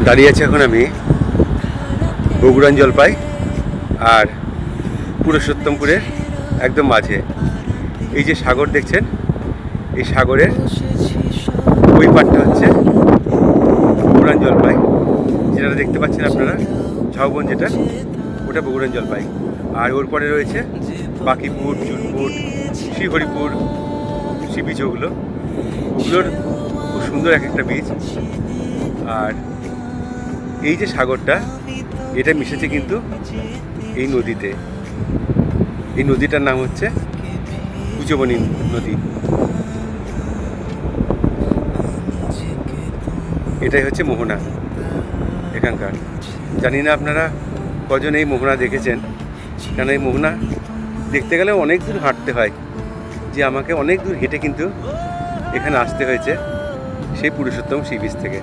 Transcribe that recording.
দাঁড়িয়ে আছি এখন আমি বগুড়ান জলপাই আর পুরুষোত্তমপুরের একদম মাঝে। এই যে সাগর দেখছেন, এই সাগরের ওই পাটটা হচ্ছে বগুড়ান জলপাই। যেটা দেখতে পাচ্ছেন আপনারা ঝাউবন, যেটা ওটা বগুড়ান জলপাই। আর ওর পরে রয়েছে বাকিপুর, চুনপুর, শ্রীহরিপুর সি বিচ। ওগুলোর খুব সুন্দর এক একটা বিচ। আর এই যে সাগরটা, এটা মিশেছে কিন্তু এই নদীতে। এই নদীটার নাম হচ্ছে কুচবনী নদী। এটাই হচ্ছে মোহনা এখানকার। জানি না আপনারা কজন এই মোহনা দেখেছেন, কারণ এই মোহনা দেখতে গেলে অনেক দূর হাঁটতে হয়। যে আমাকে অনেক দূর হেঁটে কিন্তু এখানে আসতে হয়েছে সেই পুরুষোত্তম সি বিচ থেকে।